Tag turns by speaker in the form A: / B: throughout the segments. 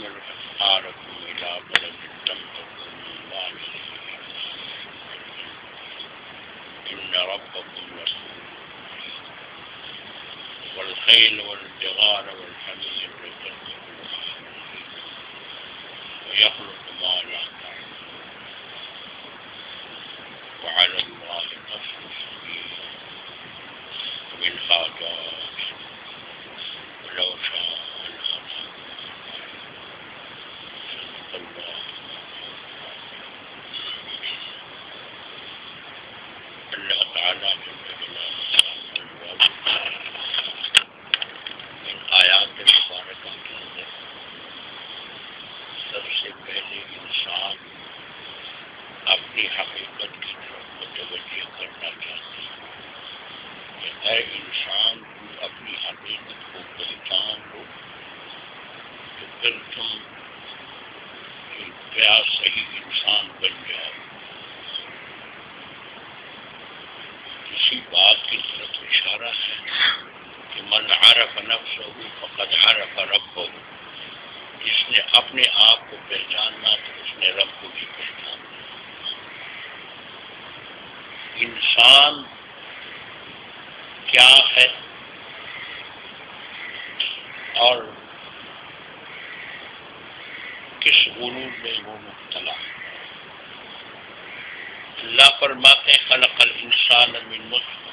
A: يحمل أثقالكم إلى بلد لم تكونوا بالغيه إن ربكم لرؤوف والخيل والبغال والحمير لتركبوها ويخلق ما لا تعلمون وعلى الله قصد السبيل ومنها جائر ولو شاء اللہ تعالیٰ ان آیات مبارکہ کے اندر سب سے پہلے انسان اپنی حقیقت کی طرف متوجہ کرنا چاہتے ہیں کہ اے انسان تم اپنی حقیقت کو پہچان لو تو پھر تم کیا صحیح انسان بن جاؤ. اسی بات کی طرف اشارہ ہے کہ من عرف نفسہ فقد عرف ربہ. جس نے اپنے آپ کو پہچانا تو اس نے رب کو بھی پہچانا. انسان کیا ہے اور کس غرور میں وہ مبتلا ہے. اللہ فرماتے ہیں خلق الانسان من نطفہ.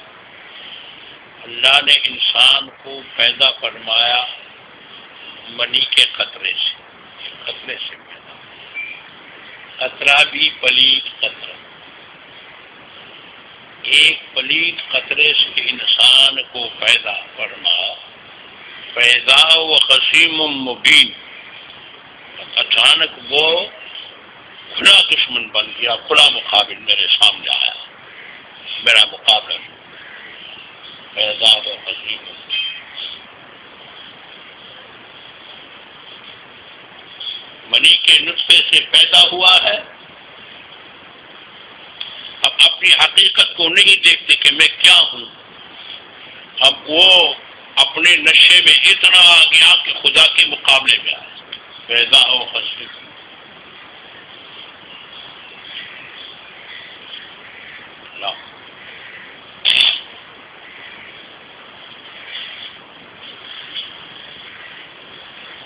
A: اللہ نے انسان کو پیدا فرمایا منی کے قطرے سے پیدا. قطرہ بھی پلید قطرہ. ایک پلید قطرے سے انسان کو پیدا فرمایا. فیضا و خصیم مبین. اچانک وہ کھلا دشمن بن گیا, کھلا مقابل میرے سامنے آیا, میرا مقابلہ. فیضا و خصیم منی کے نطفے سے پیدا ہوا ہے. اب اپنی حقیقت کو نہیں دیکھتے کہ میں کیا ہوں. اب وہ اپنے نشے میں اتنا آ گیا کہ خدا کے مقابلے میں آیا. پیدا ہو خصیم.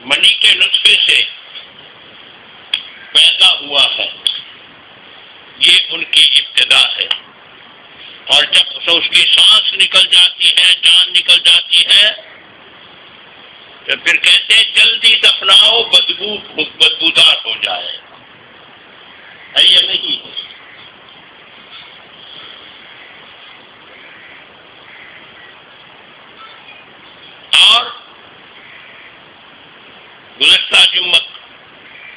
A: منی کے نطفے سے پیدا ہوا ہے, یہ ان کی ابتدا ہے. اور جب اس کی سانس نکل جاتی ہے, جان نکل جاتی ہے, تو پھر کہتے ہیں جلدی دفناؤ بدبودار ہو جائے. ہے یا نہیں؟ اور گزشتہ جمعہ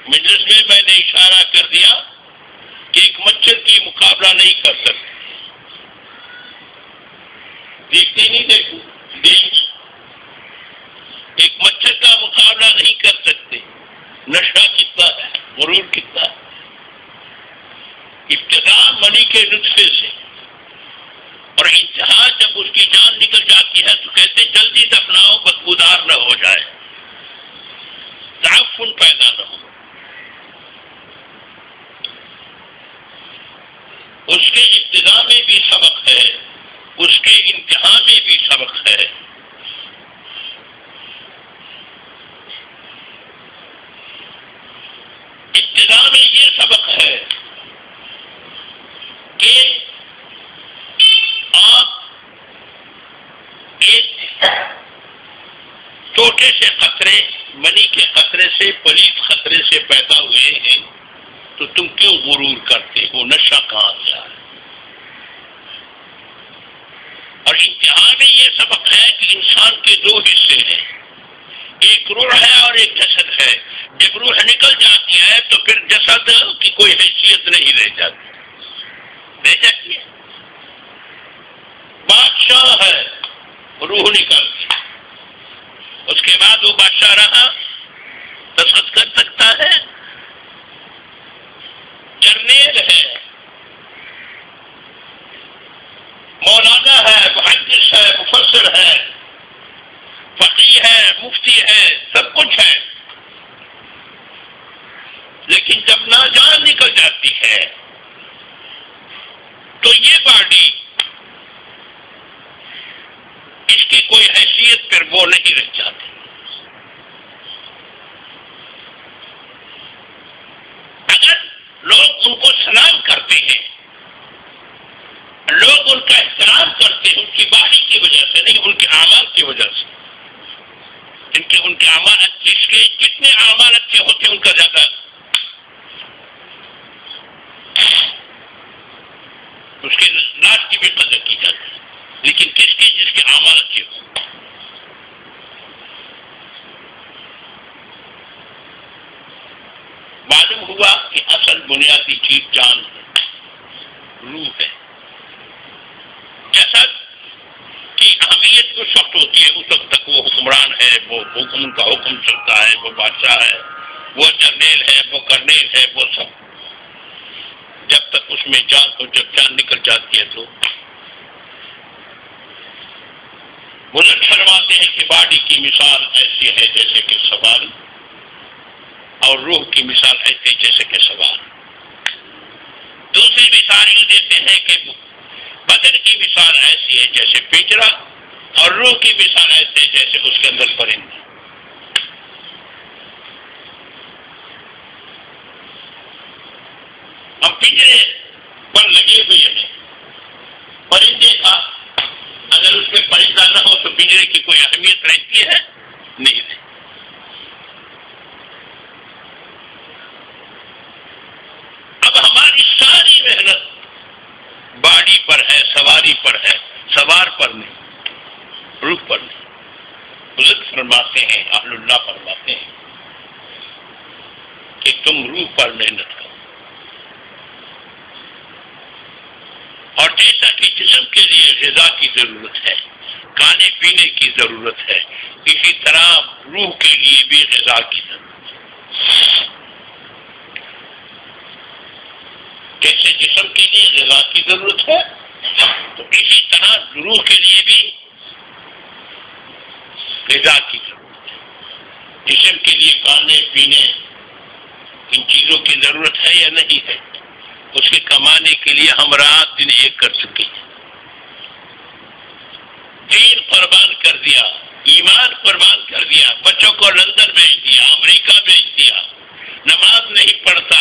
A: مجلس میں نے اشارہ کر دیا کہ ایک مچھر کی مقابلہ نہیں کر سکتے. دیکھتے نہیں دیکھو ایک مچھر کا مقابلہ نہیں کر سکتے. نشہ کتنا ہے, غرور کتنا ہے. ابتدا منی کے نطفے سے اور انتہا جب اس کی جان نکل جاتی ہے تو کہتے جلدی دفناؤ بدبودار نہ ہو جائے, تعفن پیدا نہ ہو. اس کے ابتدا میں بھی سبق ہے, اس کے انتہا میں بھی سبق ہے. ابتدا میں یہ سبق ہے کہ آپ ایک چھوٹے سے قطرے, منی کے قطرے سے, پلید قطرے سے پیدا ہوئے ہیں, تو تم کیوں غرور کرتے ہو؟ نشہ کہاں سے آیا؟ اور انتہا میں یہ سبق ہے کہ انسان کے دو حصے ہیں, ایک روح ہے اور ایک جسد ہے. جب روح نکل جاتی ہے تو پھر جسد کی کوئی حیثیت نہیں رہ جاتی ہے. بادشاہ ہے, روح نکل گئی, اس کے بعد وہ بادشاہ رہا, تصد کر سکتا ہے. جرنیل ہے, مولانا ہے, محدث ہے, مفسر ہے, فقیہ ہے, مفتی ہے, سب کچھ ہے. نہیں رہ جاتے. اگر لوگ ان کو سلام کرتے ہیں، لوگ ان کا احترام کرتے ہیں، ان کی باڈی کی وجہ سے نہیں، ان کے اعمال کی وجہ سے. ان کے اعمال اچھے، جتنے اعمال اچھے ہوتے ہیں ان کا زیادہ اس کے لاش کی بھی قدر کی جاتی ہے. لیکن جس کے اعمال اچھے ہوں. معلوم ہوا کہ اصل بنیادی چیز جان ہے، روح ہے. جیسا کہ اہمیت اس وقت ہوتی ہے، اس وقت تک وہ حکمران ہے، وہ حکم کا حکم چلتا ہے، وہ بادشاہ ہے، وہ جرنیل ہے، وہ کرنیل ہے، وہ سب. جب تک اس میں جان ہو، جب جان نکل جاتی ہے تو بزرگ فرماتے ہیں کہ باڈی کی مثال ایسی ہے جیسے کہ سواری، اور روح کی مثال ایسی جیسے کہ سوار. دوسری مثال یہ دیتے ہیں کہ بدن کی مثال ایسی ہے جیسے پنجرا، اور روح کی مثال ایسی ہے جیسے اس کے اندر پرندہ. ہم پنجرے پر لگے ہوئے ہیں، پرندے کا اگر اس میں پرندہ نہ ہو تو پنجرے کی کوئی اہمیت رہتی ہے؟ نہیں رہتی. اب ہماری ساری محنت باڈی پر ہے، سواری پر ہے، سوار پر نہیں، روح پر نہیں. بزرگ فرماتے ہیں، اہل اللہ فرماتے ہیں کہ تم روح پر محنت کرو. اور جیسا کہ جسم کے لیے غذا کی ضرورت ہے، کھانے پینے کی ضرورت ہے، اسی طرح روح کے لیے بھی غذا کی ضرورت ہے. جیسے جسم کے لیے غذا کی ضرورت ہے تو اسی طرح روح کے لیے بھی غذا کی ضرورت ہے. جسم کے لیے کھانے پینے ان چیزوں کی ضرورت ہے یا نہیں ہے؟ اس کے کمانے کے لیے ہم رات دن ایک کر چکے ہیں. دین قربان کر دیا، ایمان قربان کر دیا، بچوں کو لندن بھیج دیا، امریکہ بھیج دیا. نماز نہیں پڑھتا،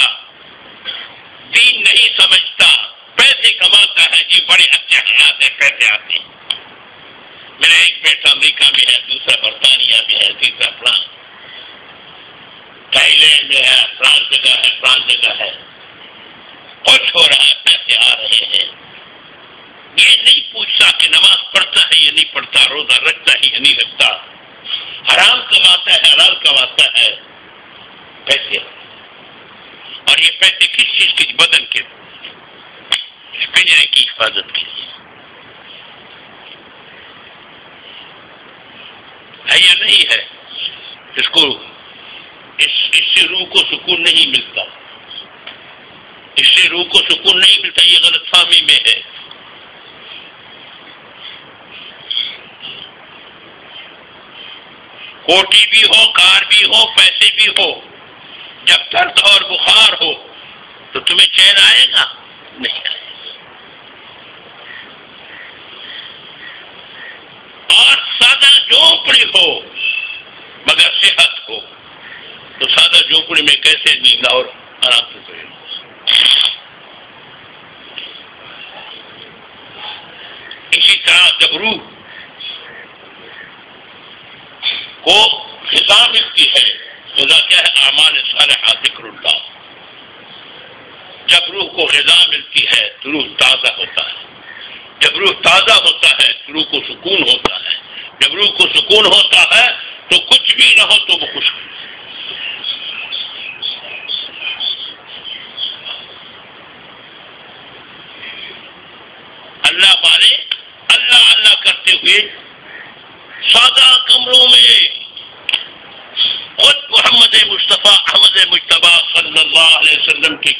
A: دین نہیں سمجھتا، پیسے کماتا ہے. جی بڑے اچھے حالات ہیں، پیسے آتے ہیں. میرا ایک بیٹا امریکہ میں ہے، دوسرا برطانیہ میں ہے، تیسرا فرانس، تھائی لینڈ میں ہے، فرانس جگہ ہے. خوش ہو رہا ہے، پیسے آ رہے ہیں. یہ نہیں پوچھتا کہ نماز پڑھتا ہے یا نہیں پڑھتا، روزہ رکھتا ہے یا نہیں رکھتا، حرام کماتا ہے حلال کماتا ہے. پیسے، اور یہ پیسے کس چیز کی؟ بدن کے پنجرے کی حفاظت کے لیے ہے یا نہیں ہے؟ اس سے روح کو سکون نہیں ملتا، اس سے روح کو سکون نہیں ملتا. یہ غلط فہمی میں ہے. کوٹی بھی ہو، کار بھی ہو، پیسے بھی ہو، جب درد اور بخار ہو تو تمہیں چین آئے گا؟ نہیں آئے گا. اور سادہ جھونپڑی ہو مگر صحت ہو تو سادہ جھونپڑی میں کیسے نیند اور آرام سے سوئے؟ اسی طرح جب روح کو غذا ملتی ہے، غذا کیا ہے؟ اعمال صالحہ، ذکر اللہ. جب روح کو غذا ملتی ہے تو روح تازہ ہوتا ہے. جب روح تازہ ہوتا ہے تو روح کو سکون ہوتا ہے. جب روح کو سکون ہوتا ہے تو کچھ بھی نہ ہو تو وہ خوش ہو. اللہ والے اللہ اللہ کرتے ہوئے سادہ کمروں میں خود محمد مصطفیٰ احمد مجتبی صلی اللہ علیہ وسلم کے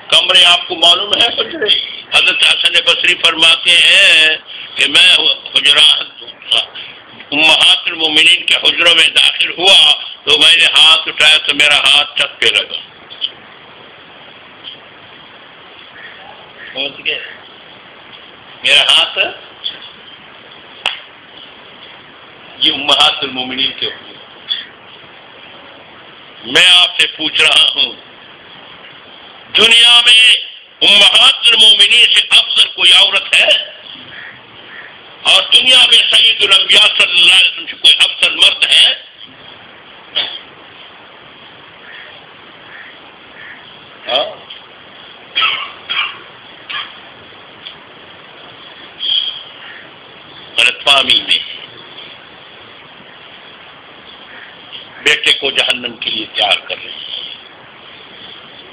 A: کمرے آپ کو معلوم ہے حجرے. حضرت حسن بصری فرماتے ہیں کہ میں حجرات امہات المومنین کے حجروں میں داخل ہوا تو میں نے ہاتھ اٹھایا تو میرا ہاتھ چھت پہ لگا. پہنچ گئے میرا ہاتھ. یہ امہات المومنین کے حقوق. میں آپ سے پوچھ رہا ہوں، دنیا میں امہات المومنین سے افضل کوئی عورت ہے؟ اور دنیا میں سید الانبیاء صلی اللہ علیہ وسلم سے کوئی افضل مرد ہے؟ غلط فہمی میں بیٹے کو جہنم کے لیے تیار کر رہے ہیں،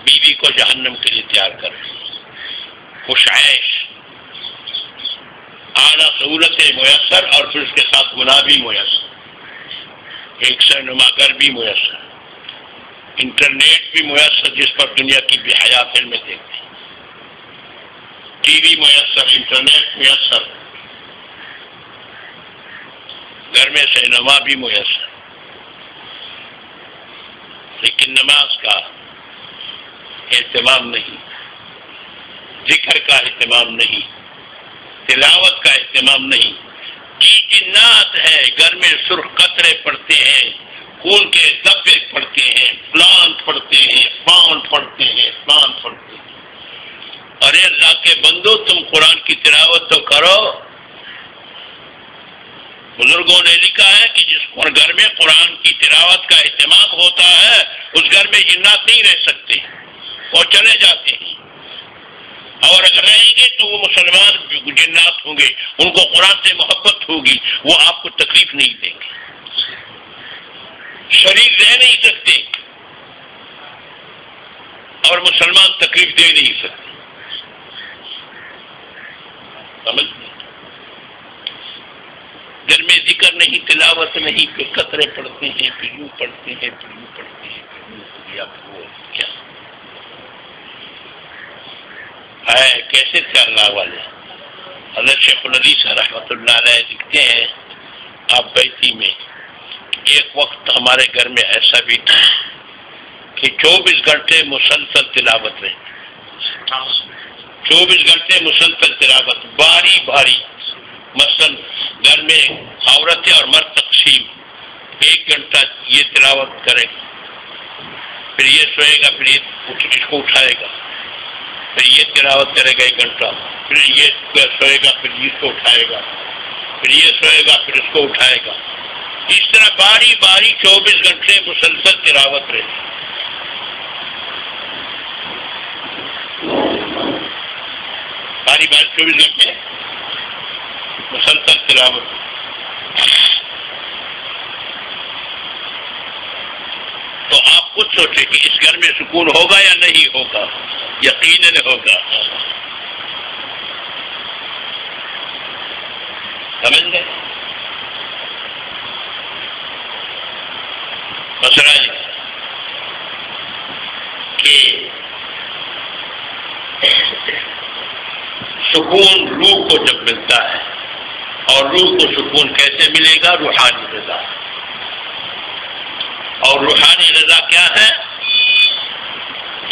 A: بیوی کو جہنم کے لیے تیار کر رہے ہیں، خوش عیش، اعلیٰ سہولتیں میسر اور پھر اس کے ساتھ گناہ بھی میسر، ایک سینما گھر بھی میسر، انٹرنیٹ بھی میسر جس پر دنیا کی بے حیا فلمیں دیکھتے ہیں، ٹی وی میسر، انٹرنیٹ میسر، گھر میں سینما بھی میسر، لیکن نماز کا اہتمام نہیں، ذکر کا اہتمام نہیں، تلاوت کا اہتمام نہیں. جنات ہے، گھر میں سرخ قطرے پڑتے ہیں، خون کے دبے پڑتے ہیں، فلان پڑتے ہیں، فان پڑتے ہیں، فلان پڑتے ہیں. ارے اللہ کے بندو، تم قرآن کی تلاوت تو کرو. بزرگوں نے لکھا ہے کہ جس گھر میں قرآن کی تلاوت کا اہتمام ہوتا ہے اس گھر میں جنات نہیں رہ سکتے، وہ چلے جاتے ہیں. اور اگر رہیں گے تو وہ مسلمان جنات ہوں گے، ان کو قرآن سے محبت ہوگی، وہ آپ کو تکلیف نہیں دیں گے. شریک رہ نہیں سکتے اور مسلمان تکلیف دے نہیں سکتے. سمجھ گھر میں ذکر نہیں، تلاوت نہیں، پھر قطرے پڑھتے ہیں، پھر یوں پڑھتے ہیں، پھر یوں پڑھتے ہیں، پھر یوں ہو گیا، پھر وہ کیا ہے؟ کیسے تھے اللہ والے؟ حضرت شیخ الحدیث رحمۃ اللہ علیہ لکھتے ہیں، آپ بیتی میں ایک وقت ہمارے گھر میں ایسا بھی تھا کہ 24 گھنٹے مسلسل تلاوت رہی، 24 گھنٹے مسلسل تلاوت، باری باری. مثلاً گھر میں عورتیں اور مرد تقسیم، 1 گھنٹہ یہ تلاوت کرے، پھر یہ سوئے گا، پھر یہ اس کو اٹھائے گا، پھر یہ تلاوت کرے گا 1 گھنٹہ، پھر یہ سوئے گا، پھر اس کو اٹھائے گا، پھر یہ سوئے گا، پھر اس کو اٹھائے گا. اس طرح باری باری 24 گھنٹے مسلسل تلاوت رہے. باری باری 24 گھنٹے مسلسل تلاوت. تو آپ خود سوچیں کہ اس گھر میں سکون ہوگا یا نہیں ہوگا؟ یقیناً ہوگا. سمجھ گئے؟ مسئلہ کہ سکون روح کو جب ملتا ہے، اور روح کو سکون کیسے ملے گا؟ روحانی رضا. اور روحانی رضا کیا ہے؟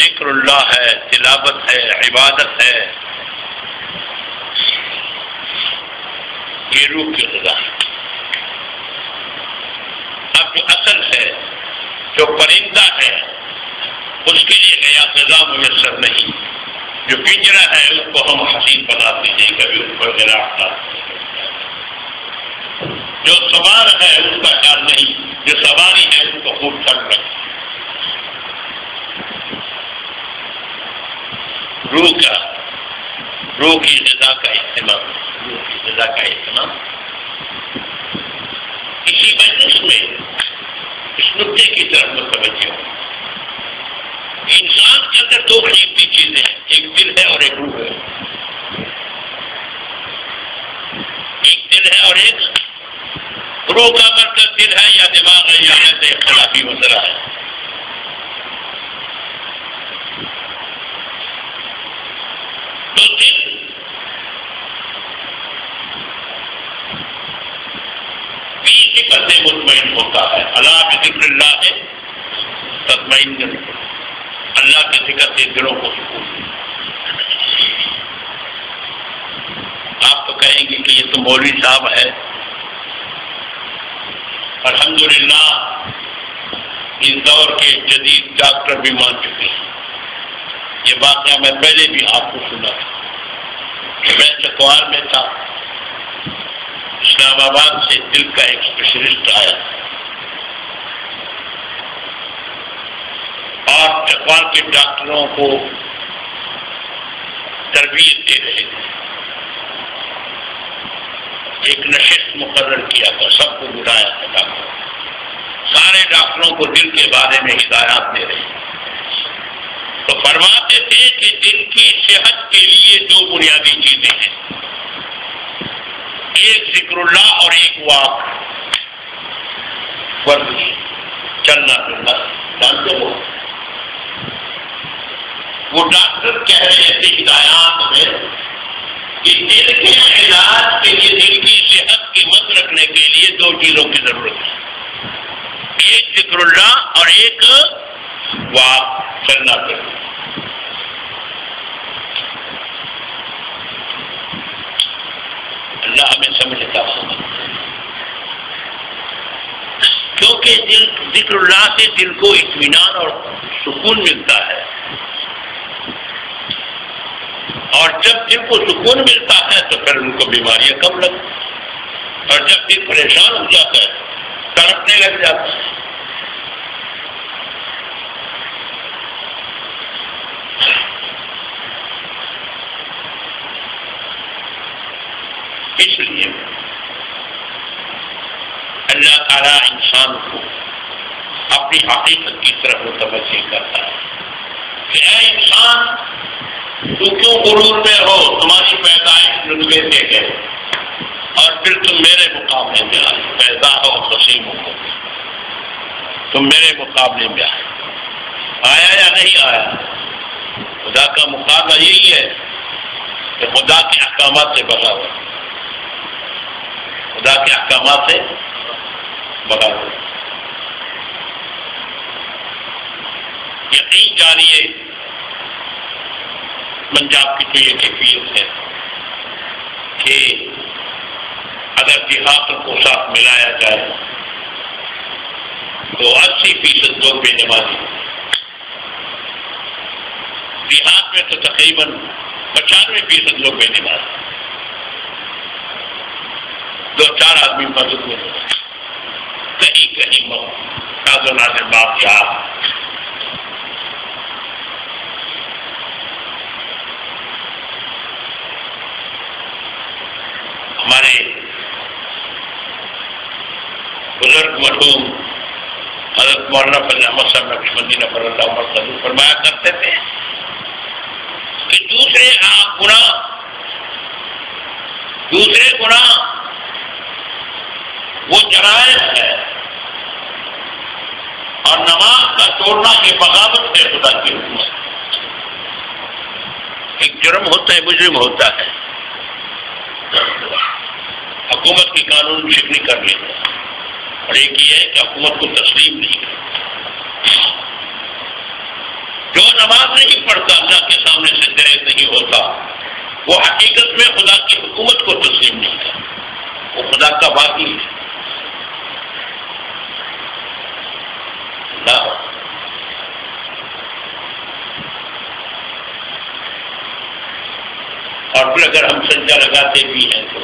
A: ذکر اللہ ہے، تلاوت ہے، عبادت ہے. یہ روح کی رضا. اب جو اصل ہے، جو پرندہ ہے، اس کے لیے نیا غذا میسر نہیں. جو پنجرا ہے اس کو ہم حسین بناتے ہیں، کبھی اس پر گرا آتا. جو سوار ہے اس کا خیال نہیں، جو سواری ہے اس کو خوب چل رہے. روح کی غذا کا اہتمام، روح کی غذا کا اہتمام. اسی مجلس میں اس نقطے کی طرف متوجہ ہو. انسان کے اندر 2 قیمتی چیزیں ہیں، ایک دل ہے اور ایک روح ہے. ایک دل ہے اور ایک روح. کا مطلب دل ہے یا دماغ ہے یا ایسے اختلافی مسئلہ ہے. تو دل ذکر سے مطمئن ہوتا ہے. اللہ بذکر اللہ ہے تطمئن. اللہ کے ذکر سے دلوں کو سکون. آپ تو کہیں گے کہ یہ تو مولوی صاحب ہے، الحمدللہ اس دور کے جدید ڈاکٹر بھی مان چکے ہیں. یہ واقعہ میں پہلے بھی آپ کو سنا تھا. میں چکوال میں تھا، اسلام آباد سے دل کا ایک اسپیشلسٹ آیا اور چکوال کے ڈاکٹروں کو تربیت دے رہے تھے. ایک نشست مقرر کیا تھا، سب کو بلایا تھا ڈاکٹر، سارے ڈاکٹروں کو دل کے بارے میں ہدایات دے رہے ہیں. تو فرماتے تھے کہ دل کی صحت کے لیے دو بنیادی چیزیں ہیں، ایک ذکر اللہ اور ایک واک، ورزش، چلنا پھرنا. جانتے ہو وہ ڈاکٹر کہہ رہے تھے ہدایات میں کہ دل کے علاج کے لیے، دل کی صحت کی مد رکھنے کے لیے دو چیزوں کی ضرورت ہے، ایک ذکر اللہ اور ایک واک، چلنا پھرنا. اللہ ہمیں سمجھتا ہوں، کیونکہ ذکر اللہ سے دل کو اطمینان اور سکون ملتا ہے، اور جب دل کو سکون ملتا ہے تو پھر ان کو بیماریاں کم لگتی، اور جب دل پریشان ہو جاتا ہے تڑپنے لگ جاتا ہے. اس لیے اللہ تعالیٰ انسان کو اپنی حقیقت کی طرف متوجہ کرتا ہے کہ اے انسان، تو کیوں غرور میں ہو؟ تمہاری پیدائش نطفے سے ہے اور پھر تم میرے مقابلے میں آئے. پیدا ہو وسیم ہو، تم میرے مقابلے میں آئے. آیا یا نہیں آیا؟ خدا کا مقابلہ یہی ہے کہ خدا کے احکامات سے بغاوت، خدا کے احکامات سے بغاوت. یقین جانیے پنجاب کی تو یہ کیفیت ہے کہ اگر دیہاتوں کو ساتھ ملایا جائے تو 80% لوگ بے نمازی. دیہات میں تو تقریباً 95% لوگ بے نمازی. 2-4 آدمی مسجد میں کہیں کہیں نازو نازل باپ یاد. ہمارے بزرگ مرحوم حضرت مولانا فضل احمد صاحب نقش مدینہ پر اللہ عمر صدور فرمایا کرتے تھے کہ دوسرے گناہ وہ جرائم ہے، اور نماز کا توڑنا یہ بغاوت ہے خدا کی حکومت. ایک جرم ہوتا ہے، مجرم ہوتا ہے، حکومت کی قانون شکنی کر لیتا، اور ایک یہ ہے کہ حکومت کو تسلیم نہیں کرتا. جو نماز نہیں پڑھتا، اللہ کے سامنے سے دریز نہیں ہوتا، وہ حقیقت میں خدا کی حکومت کو تسلیم نہیں کرتا، وہ خدا کا باغی ہے. اور پھر اگر ہم سجدہ لگاتے بھی ہیں تو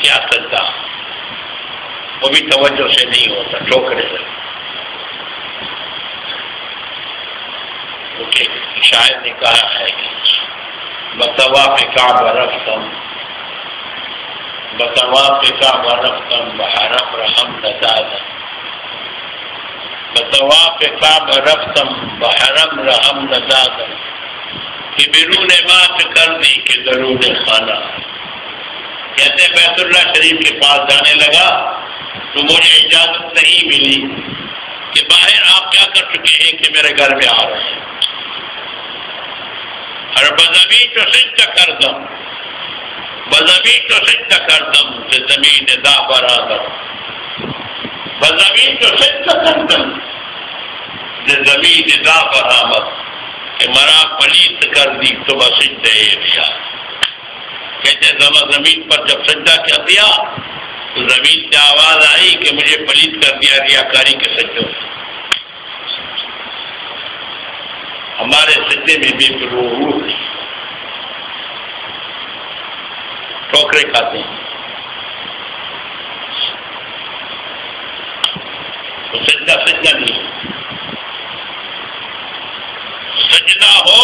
A: کیا سجدہ وہ بھی توجہ سے نہیں ہوتا، ٹھوکرے سے. کیونکہ شاعر نے کہا ہے کہ بطواف کعبہ رفتم بحرم رحم ندادم، بطواف کعبہ رفتم بحرم رحم ندادم، کہ بیرون بات کر دی کہ درون خانہ. کہتے بیت اللہ شریف کے پاس جانے لگا تو مجھے اجازت نہیں ملی کہ باہر آپ کیا کر چکے ہیں کہ میرے گھر میں آ رہے ہیں. اور بزمین تو سجدہ کردم کہ زمین دا برابر، بزمین تو سجدہ کردم کہ زمین دا برابر، کہ مرا پلیت کر دی تو بسجدہ دیا. کہتے زمین پر جب سجدہ کیا دیا تو زمین سے آواز آئی کہ مجھے پلیت کر دیا ریاکاری کے سجدوں سے. ہمارے سجدے میں بھی پھر وہ روح ٹھوکرے کھاتے ہیں. تو سجدہ نہیں. سجدہ ہو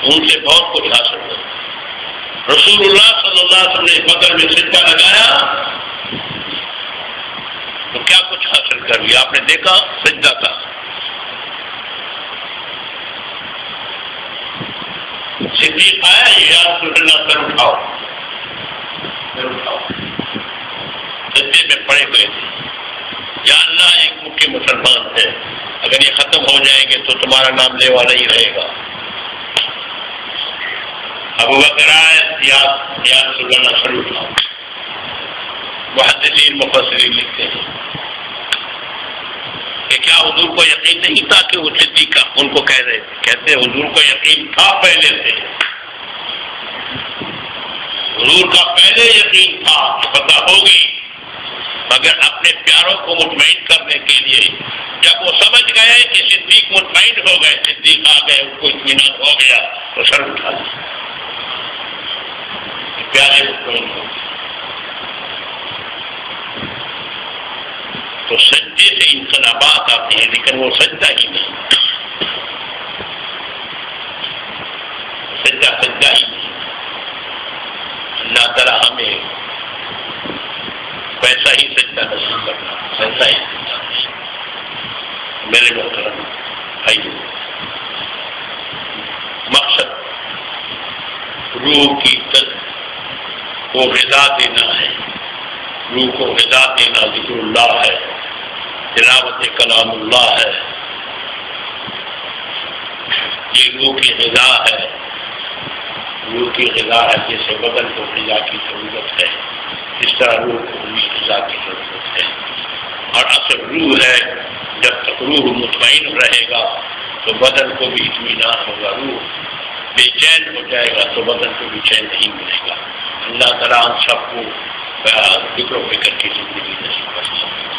A: ان سے بہت کچھ حاصل ہو. رسول اللہ صلی اللہ علیہ وسلم نے بدر میں سجدہ لگایا تو کیا کچھ حاصل کر لیا. آپ نے دیکھا سجدہ تھا. صدیق آیا یا رسول اللہ سر اٹھاؤ سجدے میں پڑے ہوئے تھے. یا اللہ ایک مکھی مسلمان ہے, اگر یہ ختم ہو جائیں گے تو تمہارا نام لیوا نہیں رہے گا. ابو بکر یا رسول اللہ سر اٹھاؤ. محدثین مفسرین لکھتے ہیں کہ کیا حضور کو یقین نہیں تھا کہ وہ صدیق ان کو کہہ رہے تھے. کہتے حضور کو یقین تھا پہلے سے. حضور کا پہلے یقین تھا کہ پتہ ہوگی, مگر اپنے پیاروں کو مطمئن کرنے کے لیے جب وہ سمجھ گئے کہ صدیق مطمئن ہو گئے, صدیق آ گئے, ان کو اطمینان ہو گیا تو سر اٹھا دیا. پیارے مطمئن ہو گئے. تو سجدے سے انقلابات آتے ہیں لیکن وہ سجدہ ہی نہیں. سجدہ ہی نہیں. اللہ تعالیٰ ہمیں ویسا ہی سجدہ نصیب کرنا, ویسا ہی سجدہ. میرے محترم بھائیو, مقصد روح کی کو غذا دینا ہے. روح کو غذا دینا ذکر اللہ ہے, تلاوت کلام اللہ ہے. یہ روح کی غذا ہے. روح کی غذا ہے جیسے بدن کو غذا کی ضرورت ہے, اس طرح روح کو بھی غذا کی ضرورت ہے. اور اصل روح ہے, جب تک روح مطمئن رہے گا تو بدن کو بھی اطمینان ہوگا. روح بے چین ہو جائے گا تو بدن کو بھی چین نہیں ملے گا. اللہ تعالیٰ ہم سب کو ذکر و فکر کی زندگی نصیب کرے.